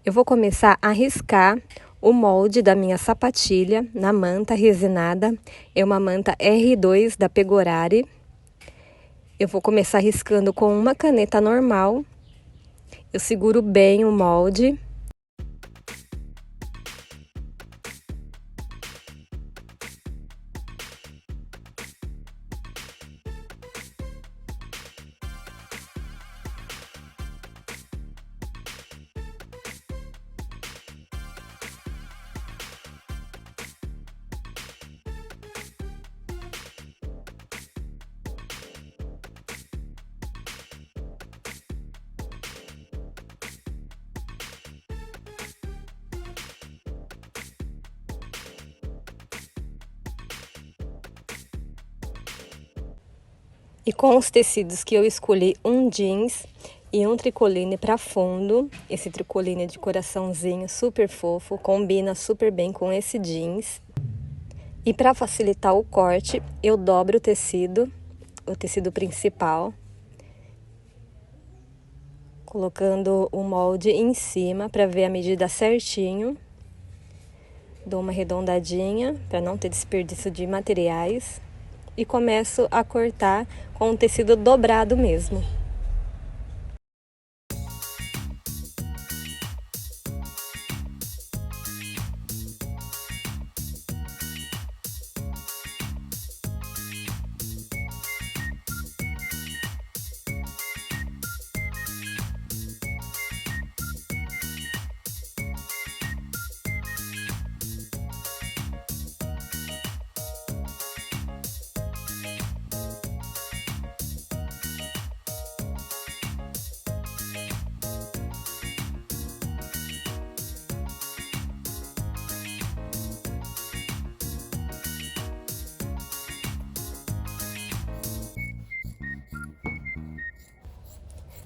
Eu vou começar a riscar o molde da minha sapatilha na manta resinada. É uma manta R2 da Pegorari. Eu vou começar riscando com uma caneta normal. Eu seguro bem o molde. E com os tecidos que eu escolhi, um jeans e um tricoline para fundo. Esse tricoline de coraçãozinho super fofo, combina super bem com esse jeans. E para facilitar o corte, eu dobro o tecido principal, colocando o molde em cima para ver a medida certinho. Dou uma arredondadinha para não ter desperdício de materiais. E começo a cortar com o tecido dobrado mesmo.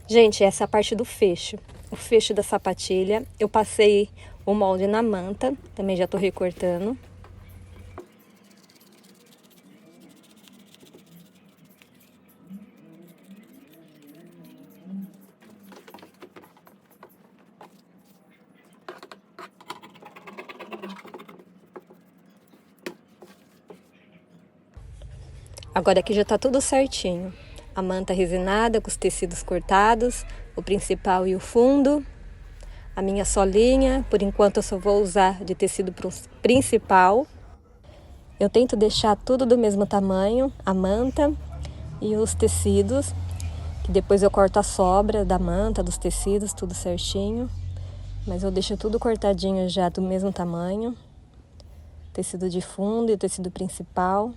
Gente, essa é a parte do fecho. O fecho da sapatilha, eu passei o molde na manta, também já tô recortando. Agora aqui já tá tudo certinho. A manta resinada com os tecidos cortados, o principal e o fundo. A minha solinha, por enquanto eu só vou usar de tecido principal. Eu tento deixar tudo do mesmo tamanho, a manta e os tecidos, que depois eu corto a sobra da manta, dos tecidos, tudo certinho. Mas eu deixo tudo cortadinho já do mesmo tamanho. Tecido de fundo e o tecido principal.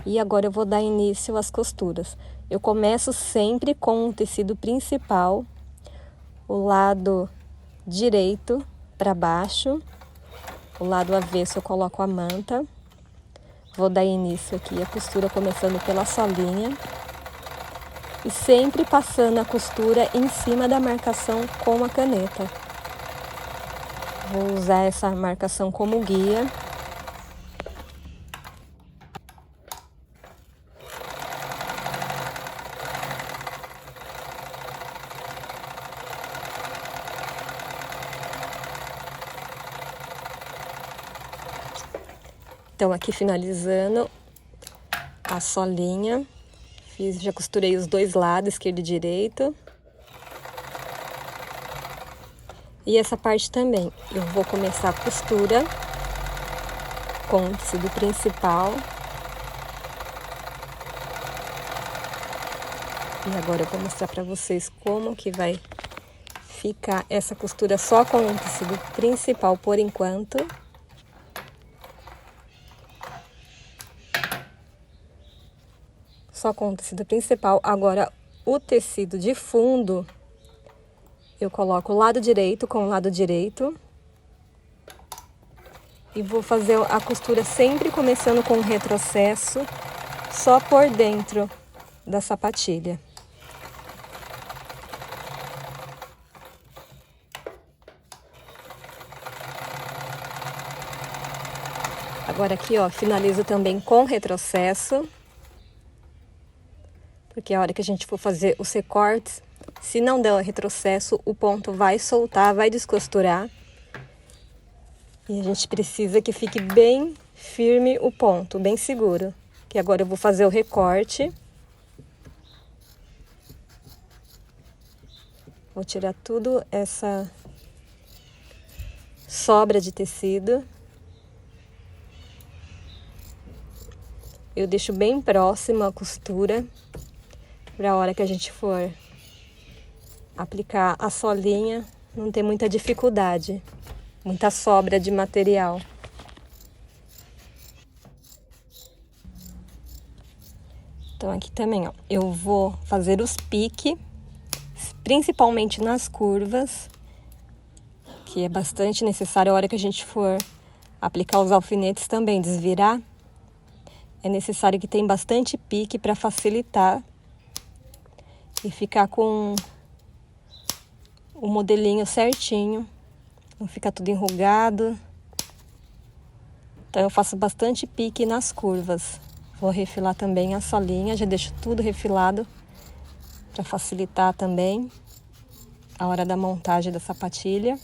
E agora eu vou dar início às costuras. Eu começo sempre com o tecido principal, o lado direito para baixo, o lado avesso eu coloco a manta. Vou dar início aqui a costura começando pela solinha e sempre passando a costura em cima da marcação com a caneta. Vou usar essa marcação como guia. Então, aqui finalizando a solinha, já costurei os dois lados, esquerdo e direito. E essa parte também, eu vou começar a costura com o tecido principal. E agora eu vou mostrar pra vocês como que vai ficar essa costura só com o tecido principal por enquanto. Só com o tecido principal. Agora, o tecido de fundo, eu coloco o lado direito com o lado direito. E vou fazer a costura sempre começando com o retrocesso, só por dentro da sapatilha. Agora aqui, ó, finalizo também com retrocesso. Porque a hora que a gente for fazer os recortes, Se não der retrocesso, o ponto vai soltar, vai descosturar. E a gente precisa que fique bem firme o ponto, bem seguro. Que agora eu vou fazer o recorte. Vou tirar tudo essa sobra de tecido. Eu deixo bem próximo a costura, para a hora que a gente for aplicar a solinha, não ter muita dificuldade, muita sobra de material. Então aqui também, ó, eu vou fazer os piques, principalmente nas curvas, que é bastante necessário a hora que a gente for aplicar os alfinetes também, desvirar. É necessário que tenha bastante pique para facilitar e ficar com o modelinho certinho, não ficar tudo enrugado. Então eu faço bastante pique nas curvas. Vou refilar também a solinha, já deixo tudo refilado para facilitar também a hora da montagem da sapatilha.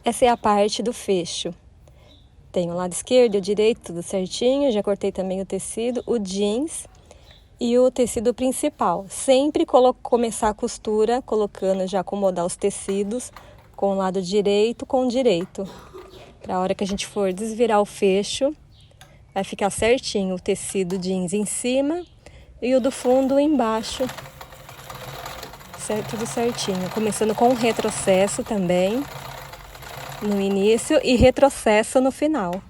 Essa é a parte do fecho. Tem o lado esquerdo e o direito, tudo certinho. Já cortei também o tecido, o jeans e o tecido principal. Sempre começar a costura, colocando, já acomodar os tecidos com o lado direito com o direito. Para a hora que a gente for desvirar o fecho, vai ficar certinho o tecido jeans em cima e o do fundo embaixo. Tudo certinho. Começando com um retrocesso também no início e retrocesso no final.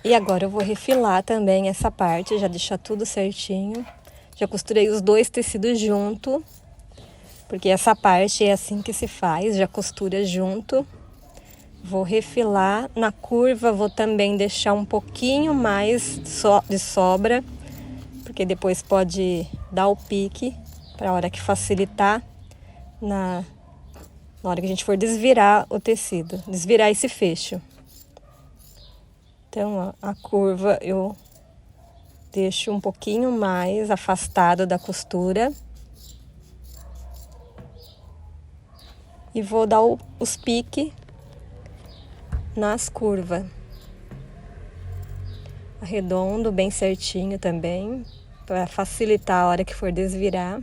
E agora eu vou refilar também essa parte, já deixar tudo certinho. Já costurei os dois tecidos junto, porque essa parte é assim que se faz, já costura junto. Vou refilar na curva, vou também deixar um pouquinho mais de sobra, porque depois pode dar o pique, para a hora que facilitar na hora que a gente for desvirar o tecido, desvirar esse fecho. Então, ó, a curva eu deixo um pouquinho mais afastado da costura. E vou dar os piques nas curvas. Arredondo bem certinho também, para facilitar a hora que for desvirar.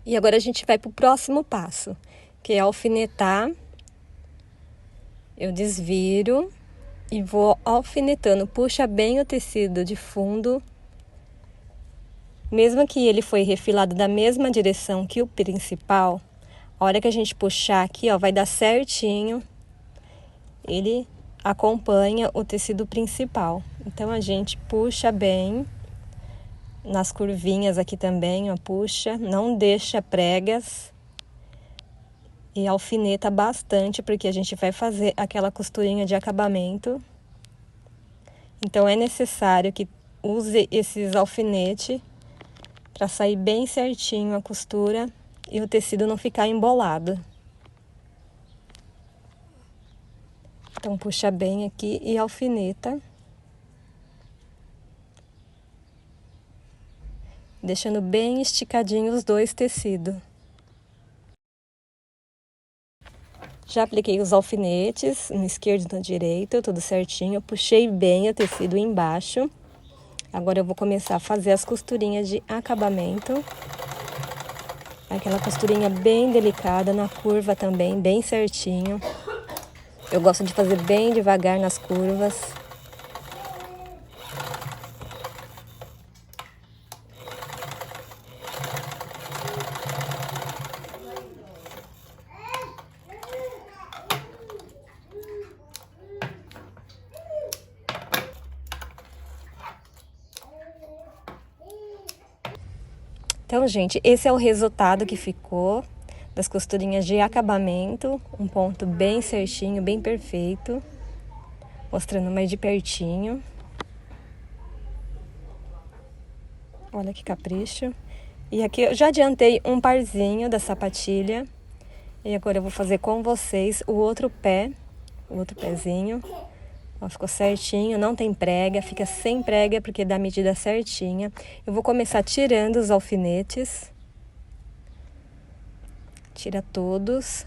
E agora a gente vai para o próximo passo, que é alfinetar. Eu desviro e vou alfinetando, puxa bem o tecido de fundo. Mesmo que ele foi refilado da mesma direção que o principal, a hora que a gente puxar aqui, ó, vai dar certinho. Ele acompanha o tecido principal. Então a gente puxa bem. Nas curvinhas aqui também, ó, puxa, não deixa pregas e alfineta bastante, porque a gente vai fazer aquela costurinha de acabamento. Então é necessário que use esses alfinetes para sair bem certinho a costura e o tecido não ficar embolado. Então puxa bem aqui e alfineta. Deixando bem esticadinho os dois tecidos. Já apliquei os alfinetes no esquerdo e no direito, tudo certinho. Eu puxei bem o tecido embaixo. Agora eu vou começar a fazer as costurinhas de acabamento. Aquela costurinha bem delicada, na curva também, bem certinho. Eu gosto de fazer bem devagar nas curvas. Então, gente, esse é o resultado que ficou das costurinhas de acabamento, um ponto bem certinho, bem perfeito, mostrando mais de pertinho. Olha que capricho. E aqui eu já adiantei um parzinho da sapatilha. E agora eu vou fazer com vocês o outro pé, o outro pezinho. Ó, ficou certinho, não tem prega, fica sem prega porque dá a medida certinha. Eu vou começar tirando os alfinetes. Tira todos.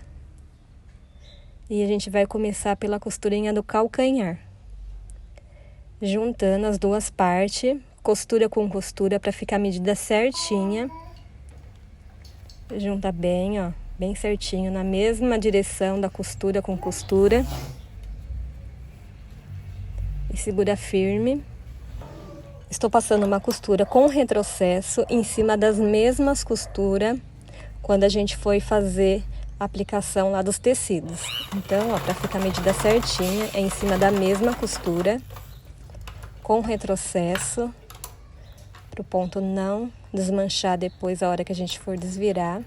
E a gente vai começar pela costurinha do calcanhar. Juntando as duas partes, costura com costura para ficar a medida certinha. Junta bem, ó, bem certinho, na mesma direção da costura com costura. E segura firme. Estou passando uma costura com retrocesso em cima das mesmas costuras quando a gente foi fazer a aplicação lá dos tecidos. Então, ó, para ficar a medida certinha, é em cima da mesma costura com retrocesso, para o ponto não desmanchar depois a hora que a gente for desvirar.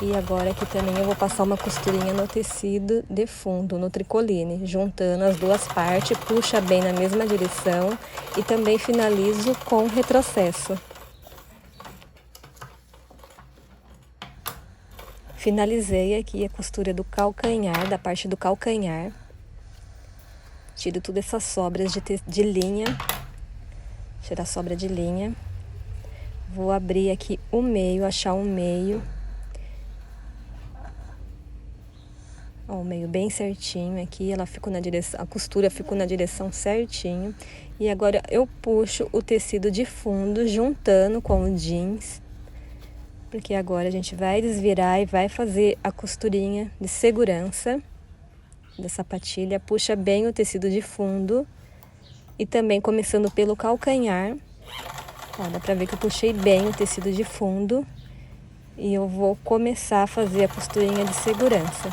E agora aqui também eu vou passar uma costurinha no tecido de fundo, no tricoline, juntando as duas partes, puxa bem na mesma direção e também finalizo com retrocesso. Finalizei aqui a costura do calcanhar, da parte do calcanhar. Tiro todas essas sobras de linha. Tirar a sobra de linha. Vou abrir aqui o meio, achar o meio. Ó, o meio bem certinho aqui, ela ficou na direção, a costura ficou na direção certinho. E agora eu puxo o tecido de fundo, juntando com o jeans. Porque agora a gente vai desvirar e vai fazer a costurinha de segurança da sapatilha. Puxa bem o tecido de fundo. E também começando pelo calcanhar. Ó, dá pra ver que eu puxei bem o tecido de fundo. E eu vou começar a fazer a costurinha de segurança.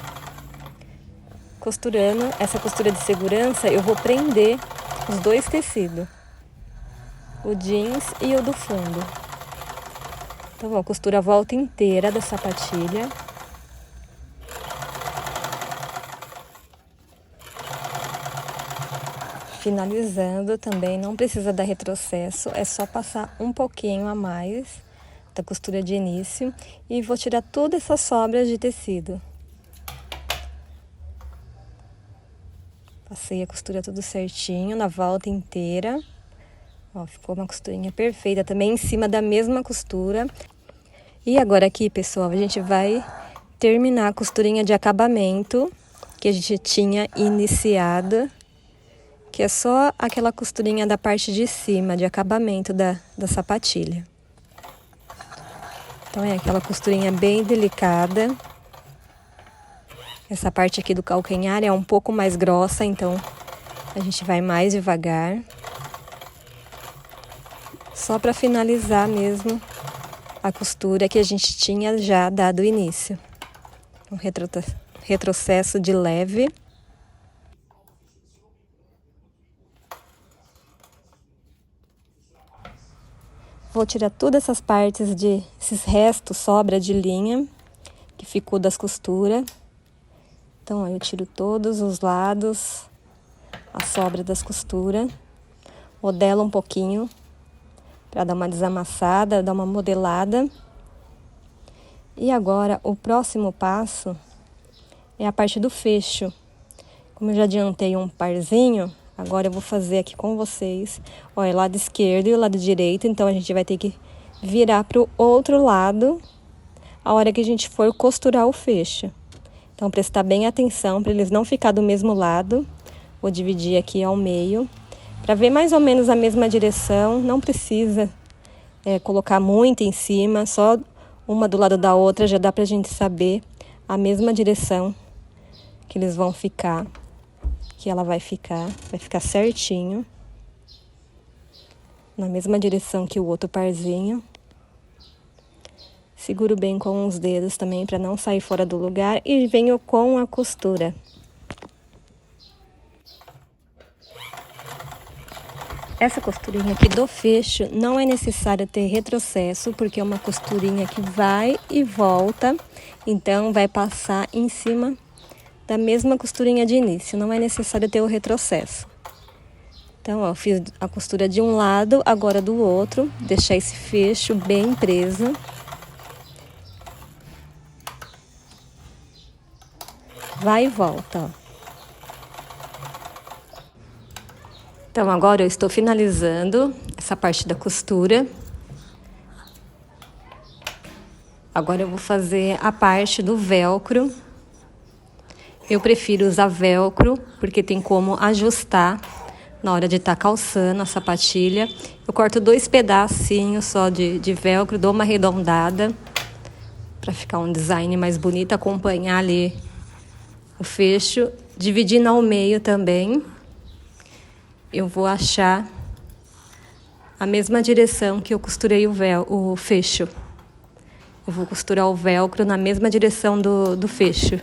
Costurando essa costura de segurança, eu vou prender os dois tecidos. O jeans e o do fundo. Então, ó, costura a volta inteira da sapatilha. Finalizando também, não precisa dar retrocesso, é só passar um pouquinho a mais da costura de início e vou tirar todas essas sobras de tecido. Passei a costura tudo certinho na volta inteira. Ó, ficou uma costurinha perfeita também em cima da mesma costura. E agora aqui, pessoal, a gente vai terminar a costurinha de acabamento que a gente tinha iniciado. Que é só aquela costurinha da parte de cima, de acabamento da sapatilha. Então é aquela costurinha bem delicada. Essa parte aqui do calcanhar é um pouco mais grossa, então a gente vai mais devagar. Só para finalizar mesmo a costura que a gente tinha já dado início. Um retrocesso de leve. Vou tirar todas essas partes esses restos, sobra de linha que ficou das costuras. Então, ó, eu tiro todos os lados, a sobra das costuras. Modelo um pouquinho para dar uma desamassada, dar uma modelada. E agora, o próximo passo é a parte do fecho. Como eu já adiantei um parzinho, agora eu vou fazer aqui com vocês, olha, o lado esquerdo e o lado direito, então a gente vai ter que virar para o outro lado a hora que a gente for costurar o fecho. Então, prestar bem atenção para eles não ficar do mesmo lado. Vou dividir aqui ao meio, para ver mais ou menos a mesma direção, não precisa colocar muito em cima, só uma do lado da outra já dá pra gente saber a mesma direção que eles vão ficar. Que ela vai ficar certinho, na mesma direção que o outro parzinho. Seguro bem com os dedos também para não sair fora do lugar e venho com a costura. Essa costurinha aqui do fecho não é necessário ter retrocesso, porque é uma costurinha que vai e volta, então vai passar em cima da mesma costurinha de início, não é necessário ter o retrocesso. Então, ó, fiz a costura de um lado, agora do outro, deixar esse fecho bem preso. Vai e volta, ó. Então, agora eu estou finalizando essa parte da costura. Agora eu vou fazer a parte do velcro. Eu prefiro usar velcro, porque tem como ajustar na hora de estar calçando a sapatilha. Eu corto 2 pedacinhos só de velcro, dou uma arredondada, para ficar um design mais bonito, acompanhar ali o fecho. Dividindo ao meio também. Eu vou achar a mesma direção que eu costurei o fecho. Eu vou costurar o velcro na mesma direção do fecho.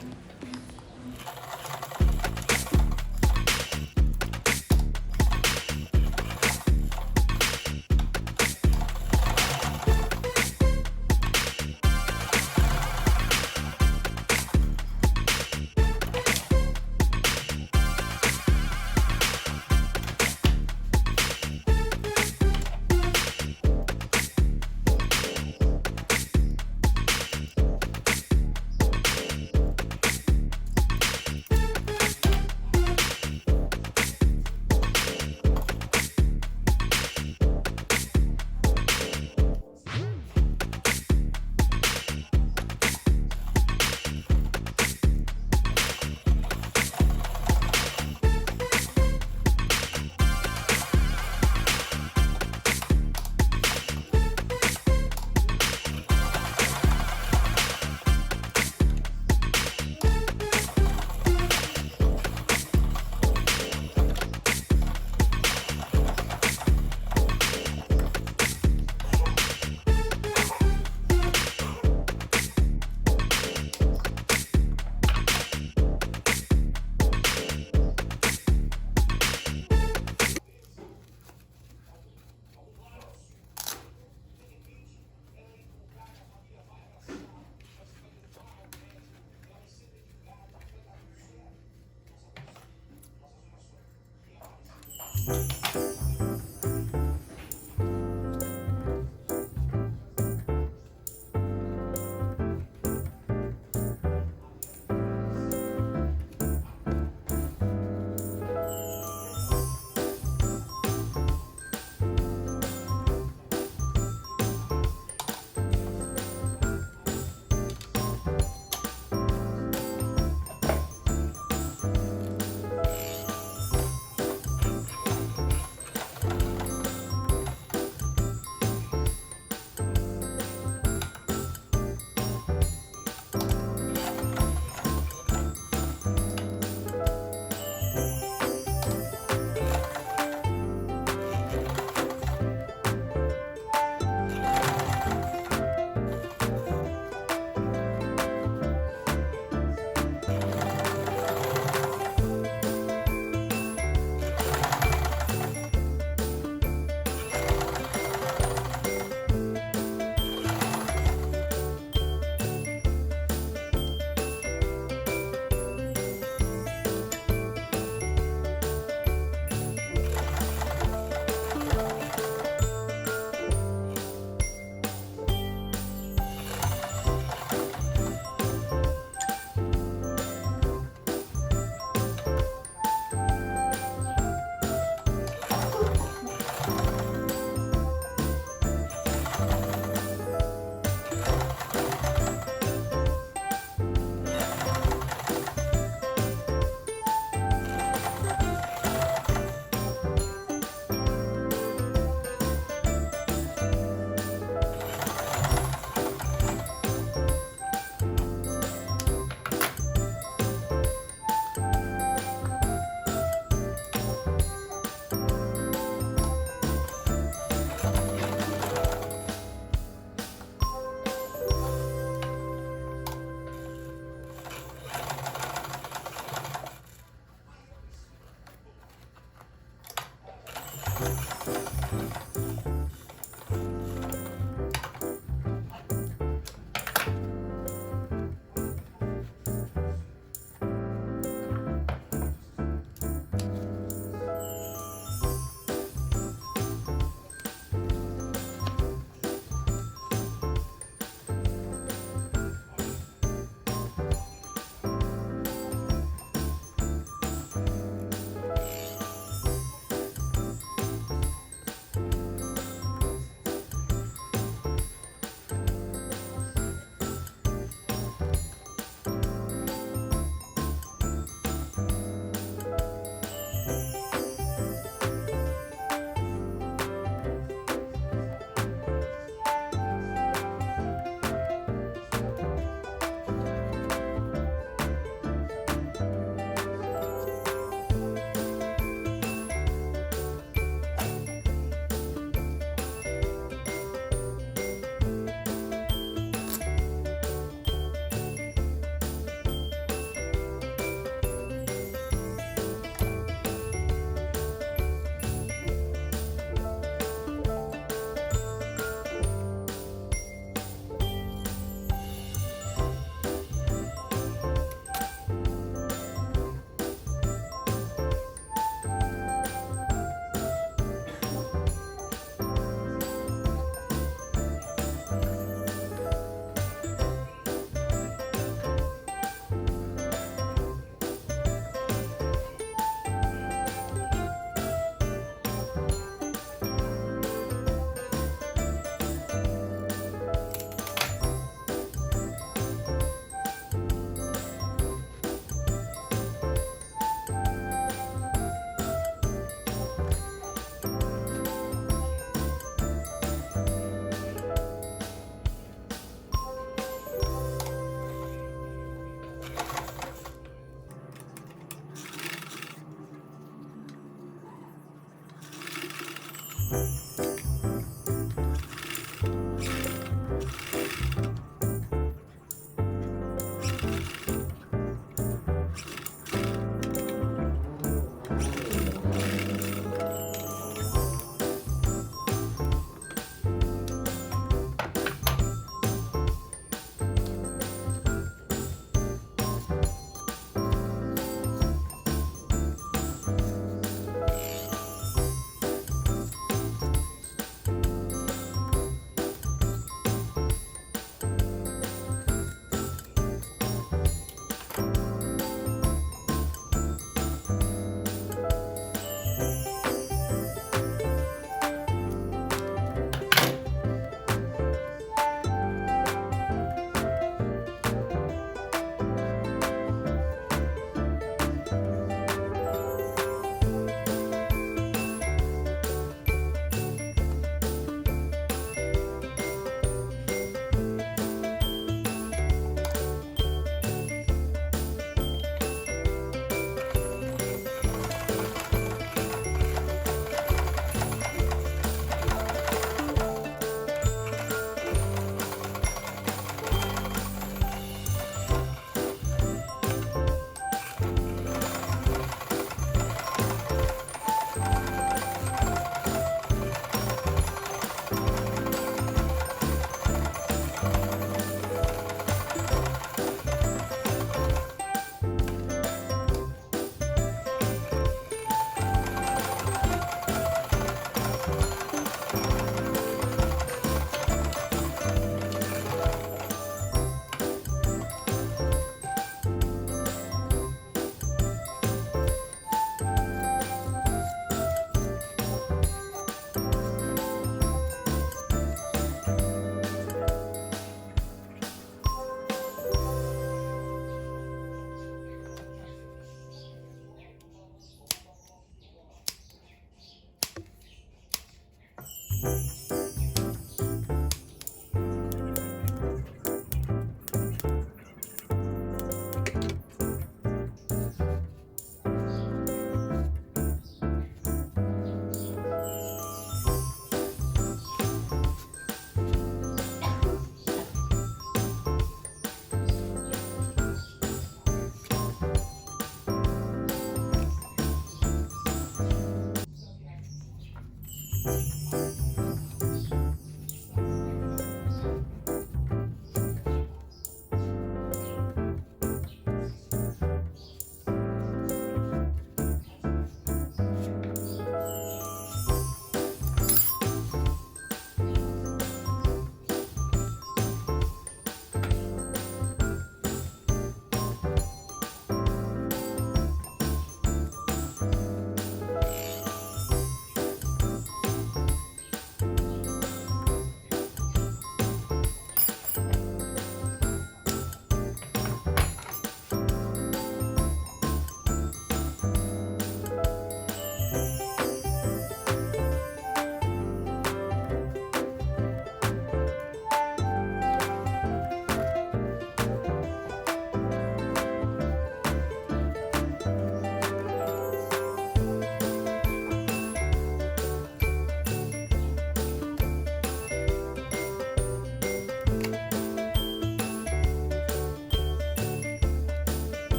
Bye.